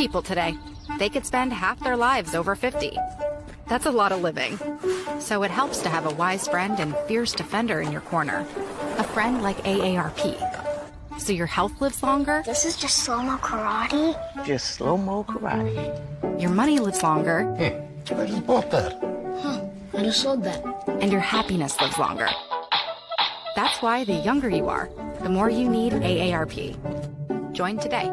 people today. They could spend half their lives over 50. That's a lot of living. So it helps to have a wise friend and fierce defender in your corner. A friend like AARP. So your health lives longer. This is just slow-mo karate? Just slow-mo karate. Your money lives longer. I just bought that. I just sold that. And your happiness lives longer. That's why the younger you are, the more you need AARP. Join today.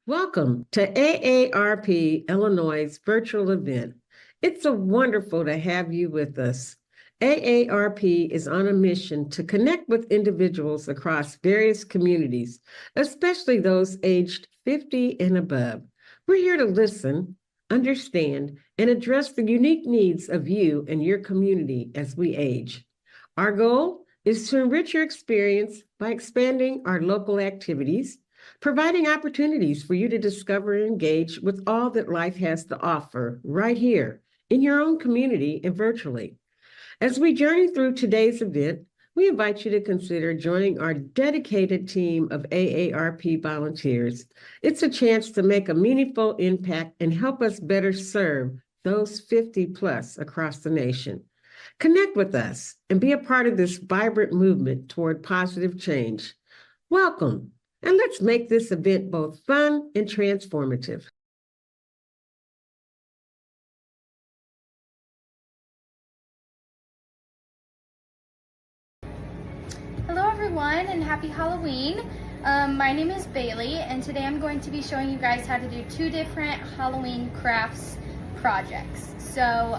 Welcome to AARP Illinois' virtual event. It's so wonderful to have you with us. AARP is on a mission to connect with individuals across various communities, especially those aged 50 and above. We're here to listen, understand, and address the unique needs of you and your community as we age. Our goal is to enrich your experience by expanding our local activities, providing opportunities for you to discover and engage with all that life has to offer right here in your own community and virtually. As we journey through today's event, we invite you to consider joining our dedicated team of AARP volunteers. It's a chance to make a meaningful impact and help us better serve those 50 plus across the nation. Connect with us and be a part of this vibrant movement toward positive change. Welcome, and let's make this event both fun and transformative. Hello everyone and happy Halloween. My name is Bailey and today I'm going to be showing you guys how to do two different Halloween crafts projects. So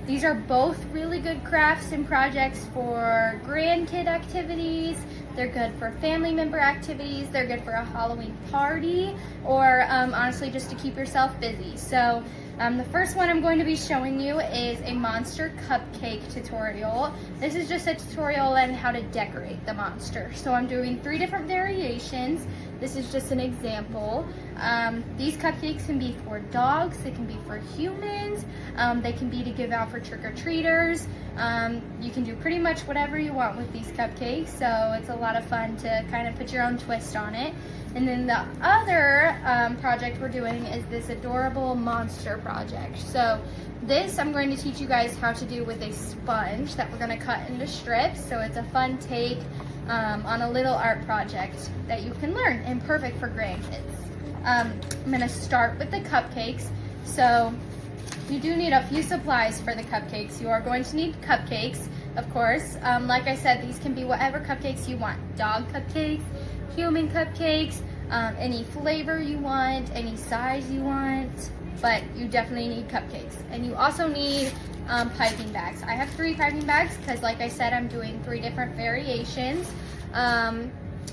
these are both really good crafts and projects for grandkid activities. They're good for family member activities. They're good for a Halloween party or honestly just to keep yourself busy. So the first one I'm going to be showing you is a Monster Cupcake tutorial. This is just a tutorial on how to decorate the monster. So I'm doing 3 different variations. This is just an example. These cupcakes can be for dogs, they can be for humans, they can be to give out for trick-or-treaters. You can do pretty much whatever you want with these cupcakes, so it's a lot of fun to kind of put your own twist on it. And then the other project we're doing is this adorable monster project. So this I'm going to teach you guys how to do with a sponge that we're going to cut into strips, so it's a fun take on a little art project that you can learn and perfect for grandkids. I'm going to start with the cupcakes. So you do need a few supplies for the cupcakes. You are going to need cupcakes, of course. Like I said, these can be whatever cupcakes you want. Dog cupcakes, human cupcakes, any flavor you want, any size you want, but you definitely need cupcakes. And you also need piping bags. I have 3 piping bags because like I said, I'm doing 3 different variations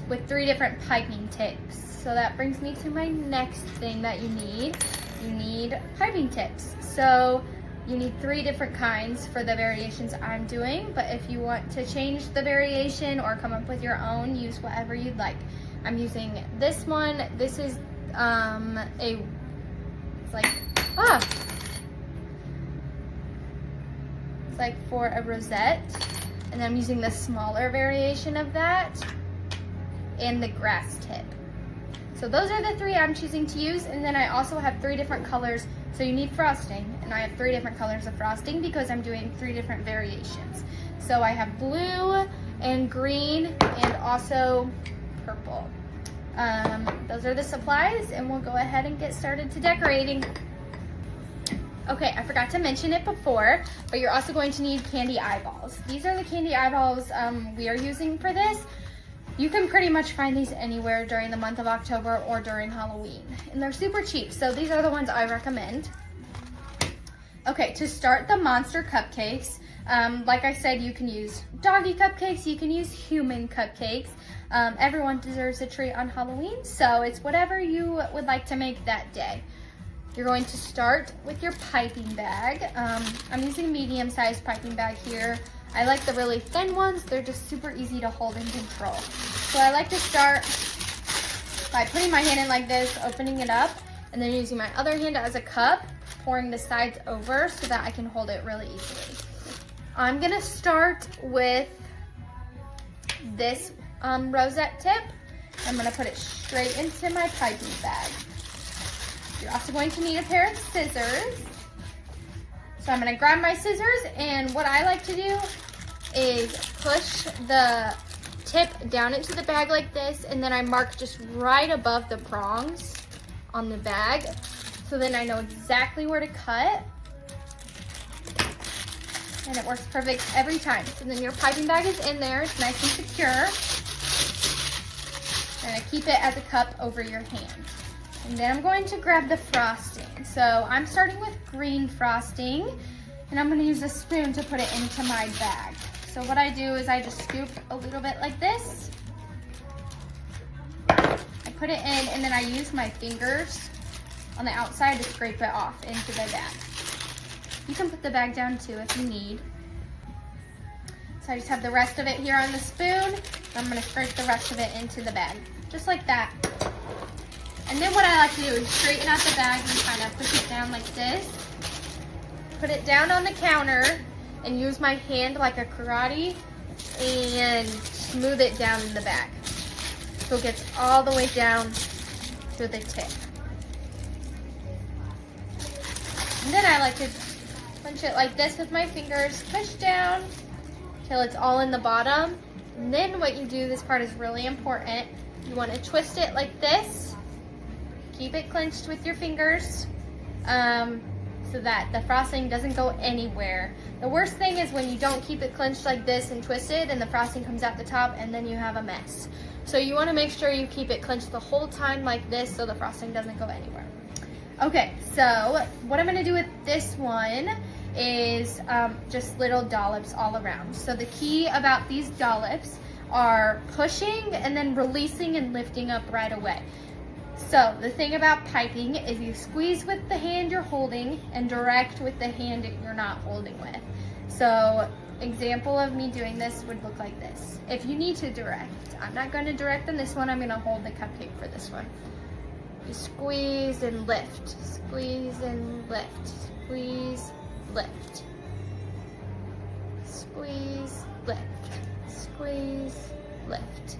with 3 different piping tips. So that brings me to my next thing that you need. You need piping tips. So you need 3 different kinds for the variations I'm doing, but if you want to change the variation or come up with your own, use whatever you'd like. I'm using this one. This is it's like for a rosette, and then I'm using the smaller variation of that and the grass tip. So those are the 3 I'm choosing to use, and then I also have 3 different colors. So you need frosting, and I have 3 different colors of frosting because I'm doing 3 different variations. So I have blue and green and also purple. Those are the supplies, and we'll go ahead and get started to decorating. Okay, I forgot to mention it before, but you're also going to need candy eyeballs. These are the candy eyeballs we are using for this. You can pretty much find these anywhere during the month of October or during Halloween, and they're super cheap, so these are the ones I recommend. Okay, to start the Monster Cupcakes, like I said, you can use doggy cupcakes, you can use human cupcakes. Everyone deserves a treat on Halloween, so it's whatever you would like to make that day. You're going to start with your piping bag. I'm using a medium-sized piping bag here. I like the really thin ones. They're just super easy to hold and control. So I like to start by putting my hand in like this, opening it up, and then using my other hand as a cup, pouring the sides over so that I can hold it really easily. I'm gonna start with this rosette tip. I'm gonna put it straight into my piping bag. You're also going to need a pair of scissors. So I'm gonna grab my scissors, and what I like to do is push the tip down into the bag like this, and then I mark just right above the prongs on the bag. So then I know exactly where to cut. And it works perfect every time. So then your piping bag is in there, it's nice and secure. And I keep it as a cup over your hand. And then I'm going to grab the frosting. So I'm starting with green frosting, and I'm gonna use a spoon to put it into my bag. So what I do is I just scoop a little bit like this. I put it in, and then I use my fingers on the outside to scrape it off into the bag. You can put the bag down too if you need. So I just have the rest of it here on the spoon. I'm gonna scrape the rest of it into the bag, just like that. And then what I like to do is straighten out the bag and kind of push it down like this. Put it down on the counter and use my hand like a karate and smooth it down in the bag. So it gets all the way down to the tip. And then I like to punch it like this with my fingers, push down till it's all in the bottom. And then what you do, this part is really important, you want to twist it like this. Keep it clenched with your fingers so that the frosting doesn't go anywhere. The worst thing is when you don't keep it clenched like this and twisted and the frosting comes out the top and then you have a mess. So you want to make sure you keep it clenched the whole time like this so the frosting doesn't go anywhere. Okay, so what I'm gonna do with this one is just little dollops all around. So the key about these dollops are pushing and then releasing and lifting up right away. So the thing about piping is you squeeze with the hand you're holding and direct with the hand you're not holding with. So example of me doing this would look like this. If you need to direct, I'm not going to direct on this one, I'm going to hold the cupcake for this one. You squeeze and lift, squeeze and lift, squeeze, lift, squeeze, lift, squeeze, lift.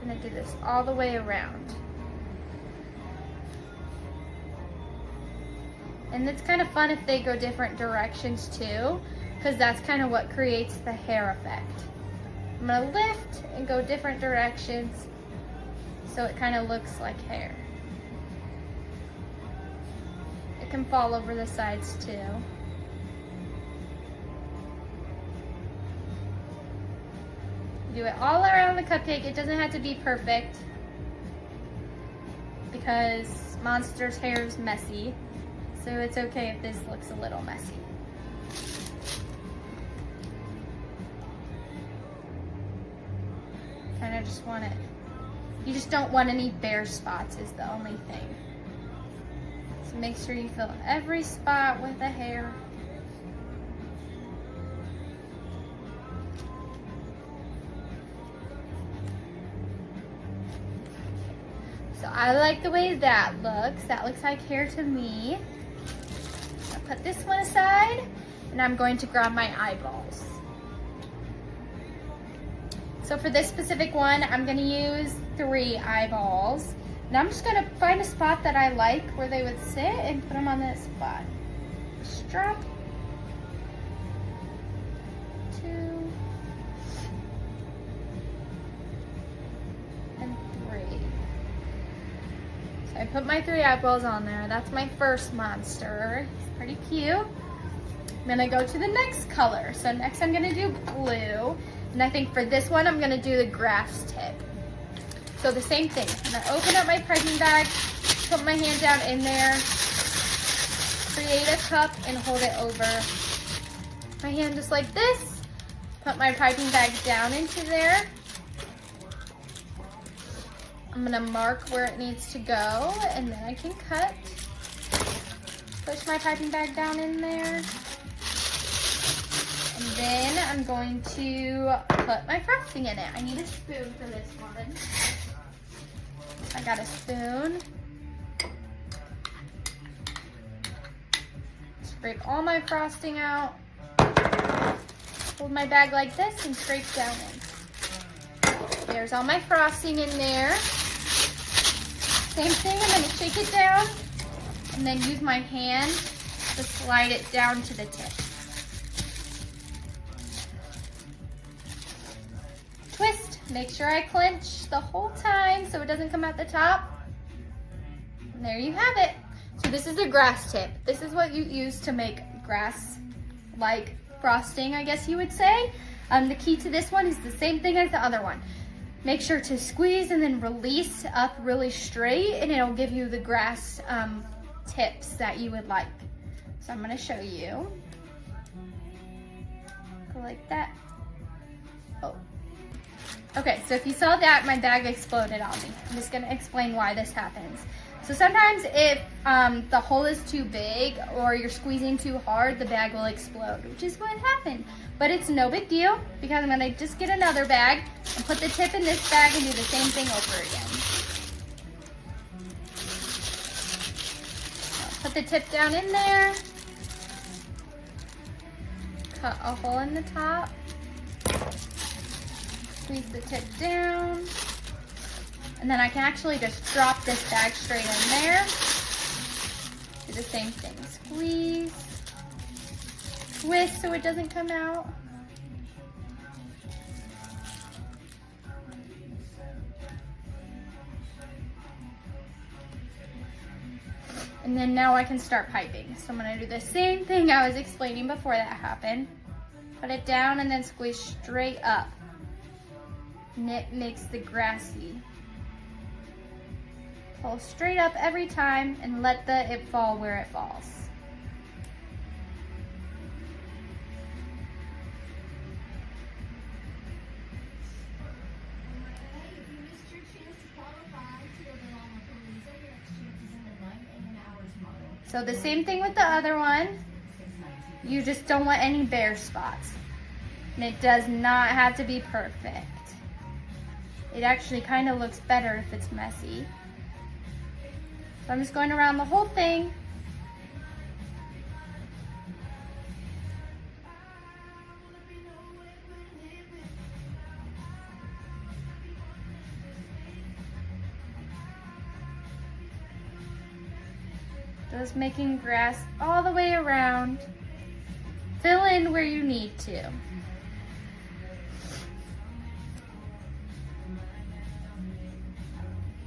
I'm gonna do this all the way around. And it's kind of fun if they go different directions too, because that's kind of what creates the hair effect. I'm gonna lift and go different directions so it kind of looks like hair. It can fall over the sides too. Do it all around the cupcake. It doesn't have to be perfect because Monster's hair is messy, so it's okay if this looks a little messy. Kind of just want it. You just don't want any bare spots is the only thing. So make sure you fill every spot with the hair. So I like the way that looks. That looks like hair to me. I'll put this one aside, and I'm going to grab my eyeballs. So for this specific one, I'm gonna use 3 eyeballs. And I'm just gonna find a spot that I like where they would sit and put them on that spot. Strap. 2. And 3. So I put my 3 eyeballs on there. That's my first monster. It's pretty cute. I'm gonna go to the next color. So next I'm gonna do blue. And I think for this one, I'm gonna do the grass tip. So the same thing. I'm gonna open up my piping bag, put my hand down in there, create a cup, and hold it over my hand just like this. Put my piping bag down into there. I'm gonna mark where it needs to go, and then I can cut. Push my piping bag down in there. And then I'm going to put my frosting in it. I need a spoon for this one. I got a spoon. Scrape all my frosting out. Hold my bag like this and scrape down in. There's all my frosting in there. Same thing, I'm gonna shake it down and then use my hand to slide it down to the tip. Twist, make sure I clench the whole time so it doesn't come out the top. And there you have it. So this is a grass tip. This is what you use to make grass-like frosting, I guess you would say. The key to this one is the same thing as the other one. Make sure to squeeze and then release up really straight, and it'll give you the grass tips that you would like. So I'm gonna show you. Go like that. Oh. Okay, so if you saw that, my bag exploded on me. I'm just gonna explain why this happens. So sometimes if the hole is too big or you're squeezing too hard, the bag will explode, which is what happened. But it's no big deal because I'm gonna just get another bag and put the tip in this bag and do the same thing over again. So put the tip down in there. Cut a hole in the top. Squeeze the tip down. And then I can actually just drop this bag straight in there. Do the same thing. Squeeze. Twist so it doesn't come out. And then now I can start piping. So I'm gonna do the same thing I was explaining before that happened. Put it down and then squeeze straight up. And it makes the grassy. Pull straight up every time and let it fall where it falls. So the same thing with the other one. You just don't want any bare spots. And it does not have to be perfect. It actually kind of looks better if it's messy. So I'm just going around the whole thing. Just making grass all the way around. Fill in where you need to.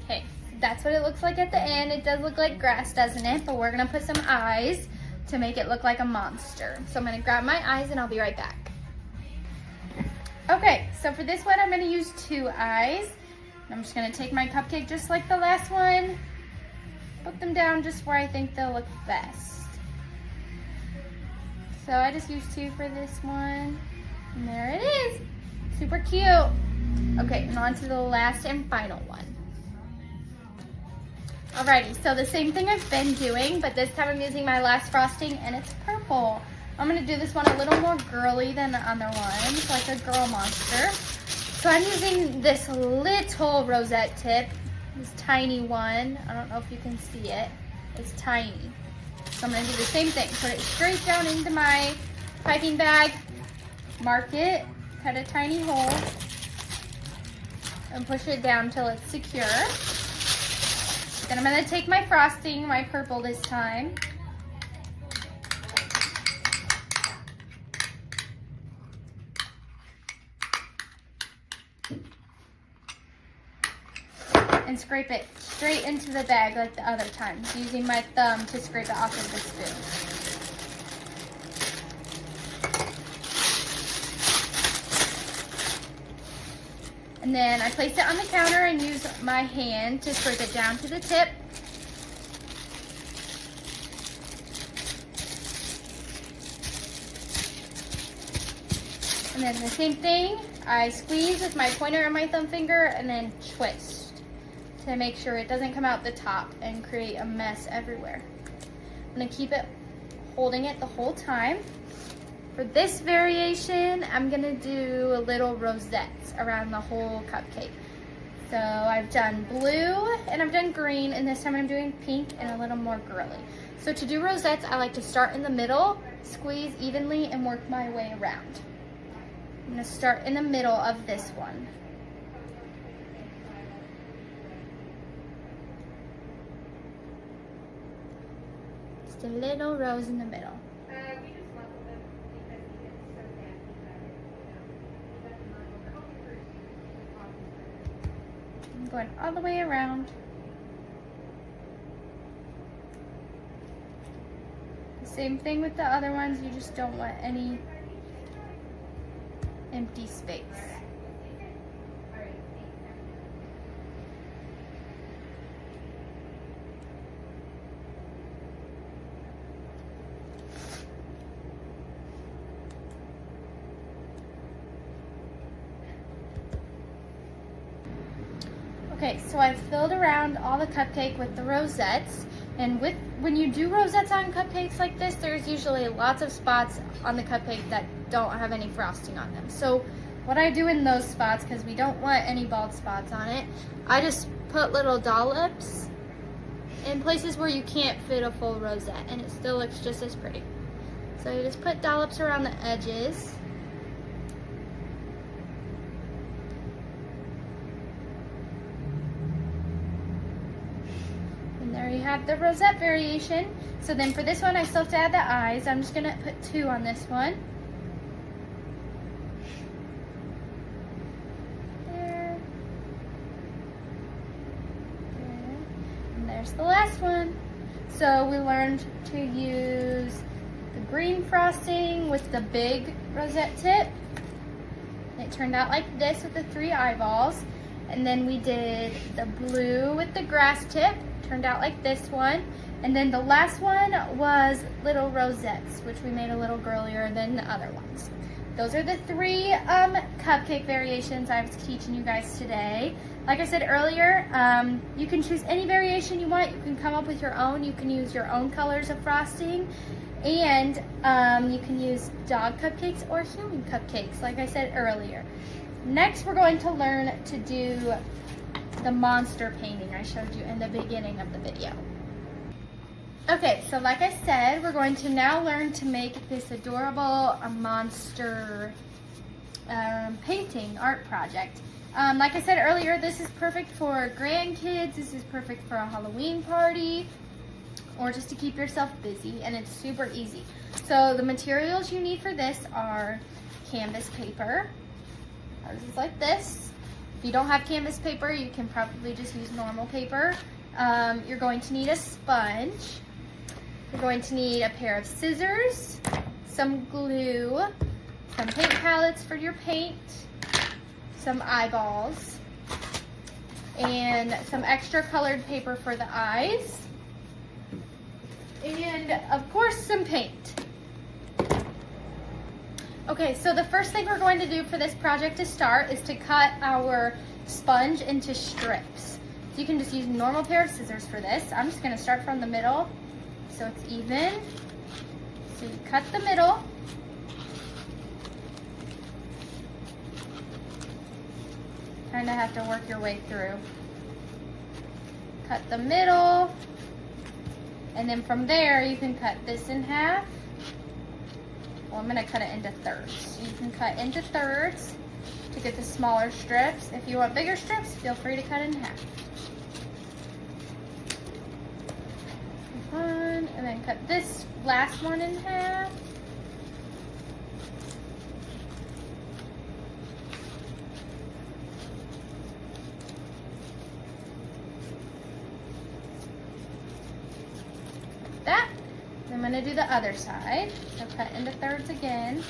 Okay, that's what it looks like at the end. It does look like grass, doesn't it? But we're gonna put some eyes to make it look like a monster. So I'm gonna grab my eyes and I'll be right back. Okay, so for this one, I'm gonna use 2 eyes. I'm just gonna take my cupcake just like the last one. Put them down just where I think they'll look best. So I just used 2 for this one. And there it is. Super cute. Okay, and on to the last and final one. Alrighty, so the same thing I've been doing, but this time I'm using my last frosting and it's purple. I'm gonna do this one a little more girly than the other one. It's like a girl monster. So I'm using this little rosette tip. This tiny one. I don't know if you can see it. It's tiny. So I'm going to do the same thing. Put it straight down into my piping bag. Mark it. Cut a tiny hole. And push it down until it's secure. Then I'm going to take my frosting, my purple this time. And scrape it straight into the bag like the other time, using my thumb to scrape it off of the spoon. And then I place it on the counter and use my hand to scrape it down to the tip. And then the same thing, I squeeze with my pointer and my thumb finger and then twist to make sure it doesn't come out the top and create a mess everywhere. I'm gonna keep it holding it the whole time. For this variation, I'm gonna do little rosettes around the whole cupcake. So I've done blue and I've done green, and this time I'm doing pink and a little more girly. So to do rosettes, I like to start in the middle, squeeze evenly, and work my way around. I'm gonna start in the middle of this one. Just a little rose in the middle. I'm going all the way around. The same thing with the other ones, you just don't want any empty space. Okay, so I've filled around all the cupcake with the rosettes, and when you do rosettes on cupcakes like this, there's usually lots of spots on the cupcake that don't have any frosting on them. So what I do in those spots, because we don't want any bald spots on it, I just put little dollops in places where you can't fit a full rosette, and it still looks just as pretty. So you just put dollops around the edges. There you have the rosette variation. So then for this one, I still have to add the eyes. I'm just gonna put 2 on this one. There. There. And there's the last one. So we learned to use the green frosting with the big rosette tip. It turned out like this with the 3 eyeballs. And then we did the blue with the grass tip. Turned out like this one. And then the last one was little rosettes, which we made a little girlier than the other ones. Those are the 3 cupcake variations I was teaching you guys today. Like I said earlier, you can choose any variation you want. You can come up with your own. You can use your own colors of frosting. And you can use dog cupcakes or human cupcakes, like I said earlier. Next, we're going to learn to do the monster painting I showed you in the beginning of the video. Okay, so like I said, we're going to now learn to make this adorable monster painting art project. Like I said earlier, this is perfect for grandkids, this is perfect for a Halloween party, or just to keep yourself busy, and it's super easy. So the materials you need for this are canvas paper. Ours is like this. If you don't have canvas paper, you can probably just use normal paper. You're going to need a sponge. You're going to need a pair of scissors, some glue, some paint palettes for your paint, some eyeballs, and some extra colored paper for the eyes, and of course some paint. Okay, so the first thing we're going to do for this project to start is to cut our sponge into strips. So you can just use a normal pair of scissors for this. I'm just going to start from the middle so it's even. So you cut the middle. Kind of have to work your way through. Cut the middle. And then from there you can cut this in half. Well, I'm going to cut it into thirds. So you can cut into thirds to get the smaller strips. If you want bigger strips, feel free to cut in half. One, and then cut this last one in half. That. I'm going to do the other side. So cut into thirds again.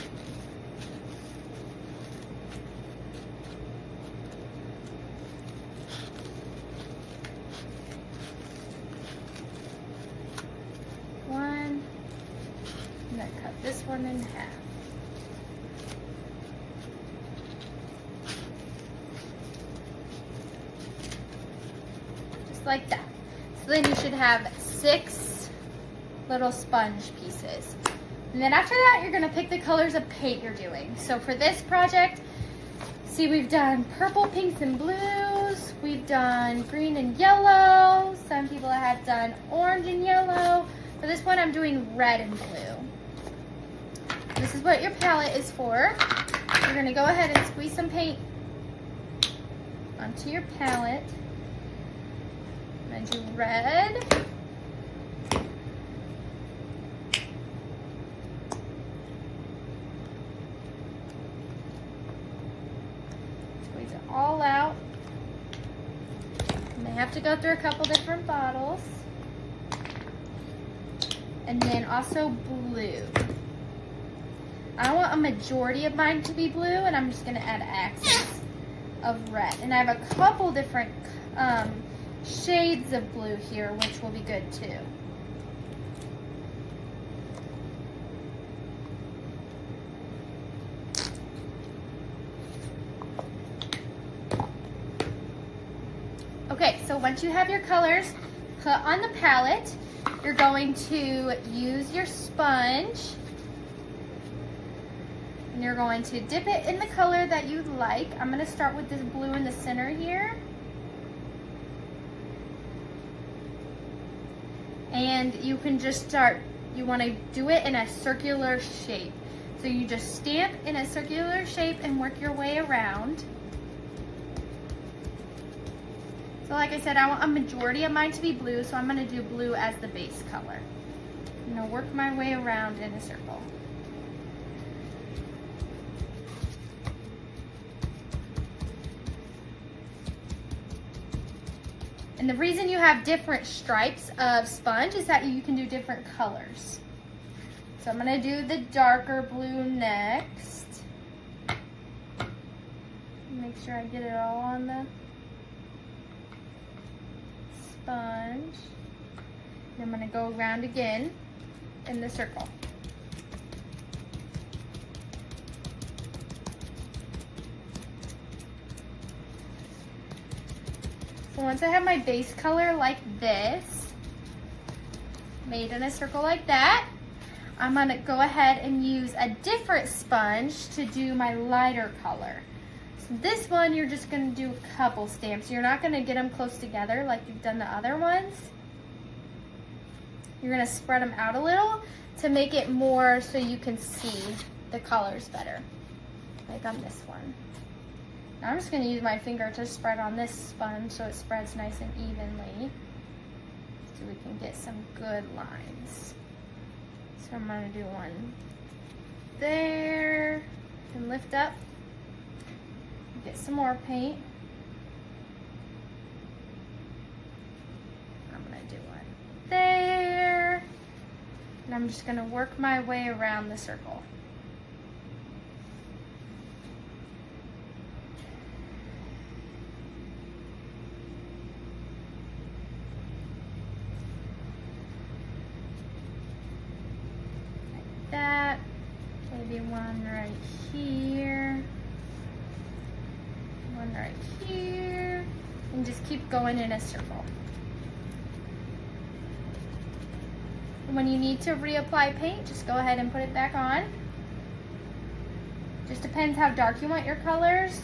One. And then cut this one in half. Just like that. So then you should have 6 little sponge pieces. And then after that, you're gonna pick the colors of paint you're doing. So for this project, see, we've done purple, pinks, and blues. We've done green and yellow. Some people have done orange and yellow. For this one, I'm doing red and blue. This is what your palette is for. You're gonna go ahead and squeeze some paint onto your palette. I'm gonna do red. all out. I may have to go through a couple different bottles. And then also blue. I want a majority of mine to be blue, and I'm just going to add accents of red. And I have a couple different shades of blue here, which will be good too. Okay, so once you have your colors put on the palette, you're going to use your sponge and you're going to dip it in the color that you like. I'm going to start with this blue in the center here. And you can just start, you want to do it in a circular shape. So you just stamp in a circular shape and work your way around. So like I said, I want a majority of mine to be blue, so I'm going to do blue as the base color. I'm going to work my way around in a circle. And the reason you have different stripes of sponge is that you can do different colors. So I'm going to do the darker blue next. Make sure I get it all on the sponge. And I'm going to go around again in the circle. So once I have my base color like this, made in a circle like that, I'm going to go ahead and use a different sponge to do my lighter color. So this one, you're just going to do a couple stamps. You're not going to get them close together like you've done the other ones. You're going to spread them out a little to make it more so you can see the colors better, like on this one. Now I'm just going to use my finger to spread on this sponge so it spreads nice and evenly so we can get some good lines. So I'm going to do one there and lift up. Get some more paint. I'm going to do one there. And I'm just going to work my way around the circle. Like that. Maybe one right here. One right here, and just keep going in a circle. And when you need to reapply paint, just go ahead and put it back on. Just depends how dark you want your colors.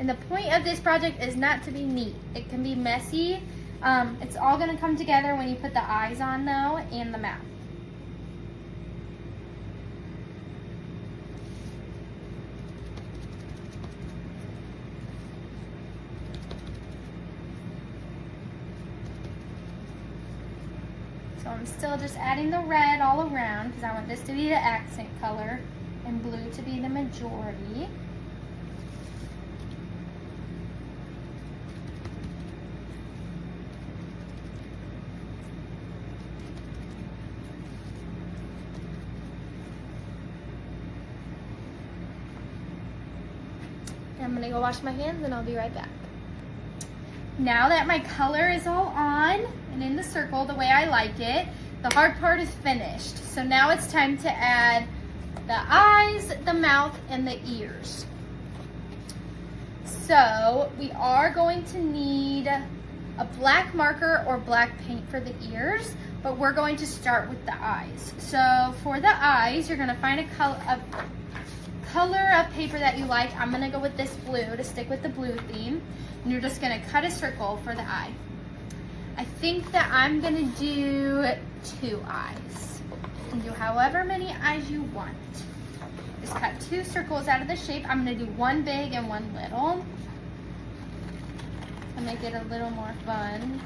And the point of this project is not to be neat. It can be messy. It's all going to come together when you put the eyes on though, and the mouth. So I'm still just adding the red all around because I want this to be the accent color and blue to be the majority. I'm gonna go wash my hands and I'll be right back. Now that my color is all on and in the circle the way I like it, the hard part is finished. So now it's time to add the eyes, the mouth, and the ears. So we are going to need a black marker or black paint for the ears, but we're going to start with the eyes. So for the eyes, you're gonna find a color of paper that you like. I'm gonna go with this blue to stick with the blue theme. And you're just gonna cut a circle for the eye. I think that I'm gonna do 2 eyes. You can do however many eyes you want. Just cut 2 circles out of the shape. I'm gonna do one big and one little to make it a little more fun.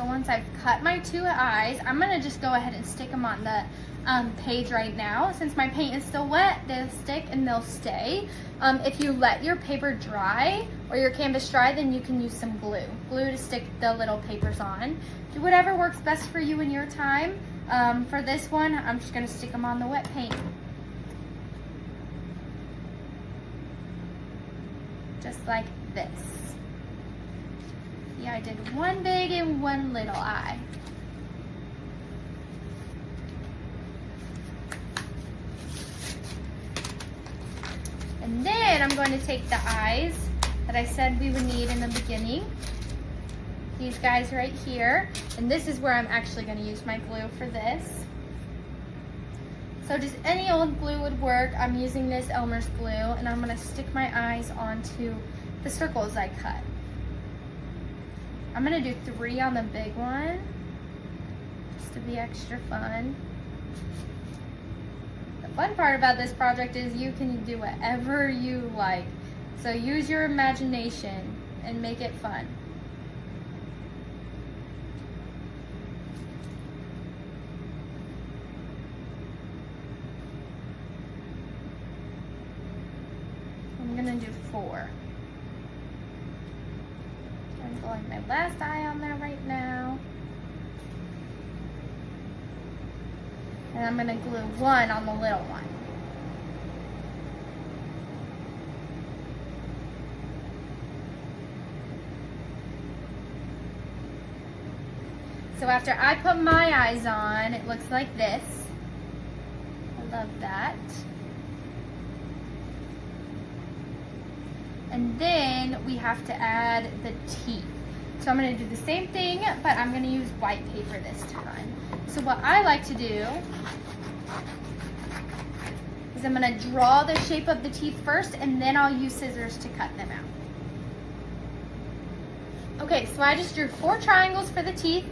once I've cut my 2 eyes, I'm gonna just go ahead and stick them on the page right now. Since my paint is still wet, they'll stick and they'll stay. If you let your paper dry or your canvas dry, then you can use some glue to stick the little papers on. Do whatever works best for you in your time. For this one, I'm just gonna stick them on the wet paint. Just like this. Yeah, I did one big and one little eye. And then I'm going to take the eyes that I said we would need in the beginning. These guys right here. And this is where I'm actually going to use my glue for this. So just any old glue would work. I'm using this Elmer's glue, and I'm going to stick my eyes onto the circles I cut. I'm going to do 3 on the big one, just to be extra fun. The fun part about this project is you can do whatever you like. So use your imagination and make it fun. I'm gonna do 4. I'm going my last eye on there right now. And I'm gonna glue 1 on the little one. So after I put my eyes on, it looks like this. I love that. And then we have to add the teeth. So I'm going to do the same thing, but I'm going to use white paper this time. So what I like to do is I'm going to draw the shape of the teeth first, and then I'll use scissors to cut them out. Okay, so I just drew 4 triangles for the teeth,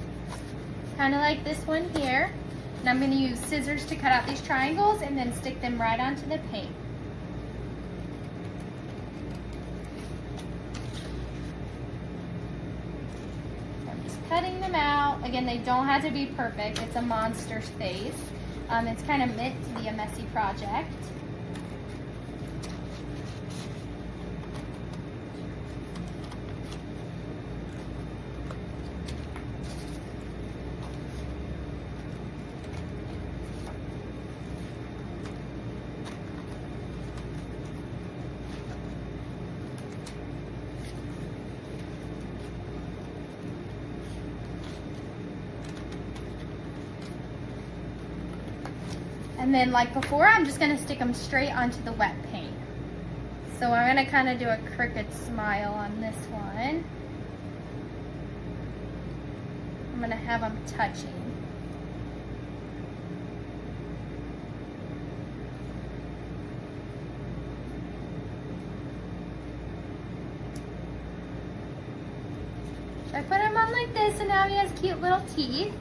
kind of like this one here. And I'm going to use scissors to cut out these triangles and then stick them right onto the paint. Cutting them out. Again, they don't have to be perfect. It's a monster's face. It's kind of meant to be a messy project. And then like before, I'm just gonna stick them straight onto the wet paint. So I'm gonna kind of do a crooked smile on this one. I'm gonna have them touching. So I put him on like this, and now he has cute little teeth.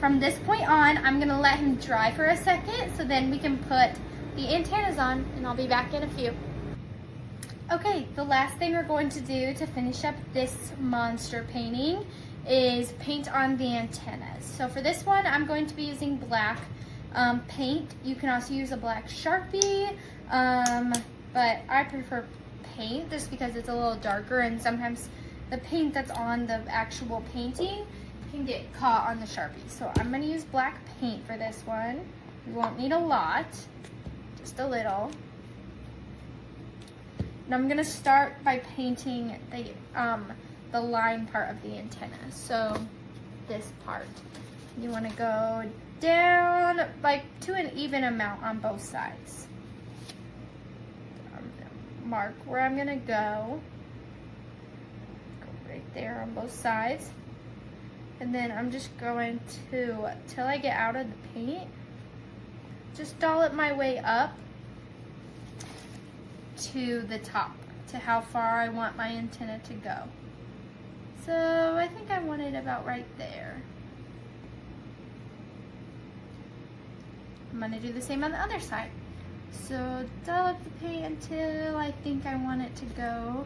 From this point on, I'm gonna let him dry for a second, so then we can put the antennas on, and I'll be back in a few. Okay, the last thing we're going to do to finish up this monster painting is paint on the antennas. So for this one, I'm going to be using black paint. You can also use a black Sharpie, but I prefer paint just because it's a little darker, and sometimes the paint that's on the actual painting can get caught on the Sharpie. So I'm going to use black paint for this one. You won't need a lot, just a little. And I'm going to start by painting the line part of the antenna. So this part. You want to go down like to an even amount on both sides. I'm going to mark where I'm going to go. Go right there on both sides. And then I'm just going to, till I get out of the paint, just doll it my way up to the top, to how far I want my antenna to go. So I think I want it about right there. I'm going to do the same on the other side. So doll up the paint until I think I want it to go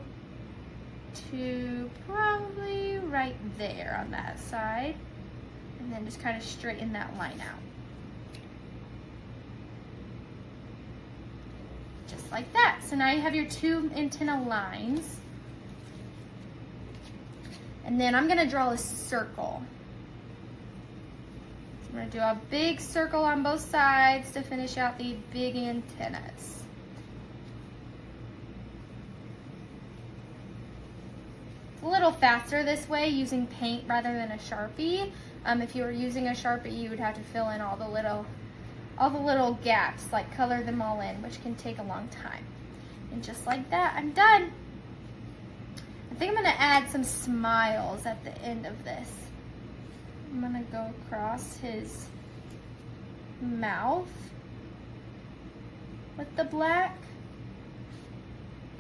to probably right there on that side. And then just kind of straighten that line out. Just like that. So now you have your 2 antenna lines. And then I'm gonna draw a circle. So I'm gonna do a big circle on both sides to finish out the big antennas. It's a little faster this way using paint rather than a Sharpie. If you were using a Sharpie, you would have to fill in all the little gaps, like color them all in, which can take a long time. And just like that, I'm done. I think I'm gonna add some smiles at the end of this. I'm gonna go across his mouth with the black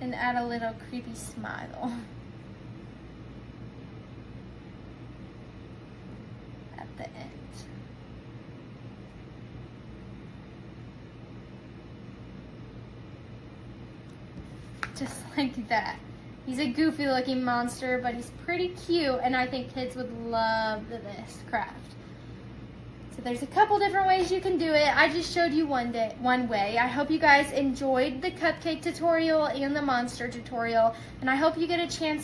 and add a little creepy smile at the end. Just like that. He's a goofy looking monster, but he's pretty cute, and I think kids would love this craft. So there's a couple different ways you can do it. I just showed you one way. I hope you guys enjoyed the cupcake tutorial and the monster tutorial, and I hope you get a chance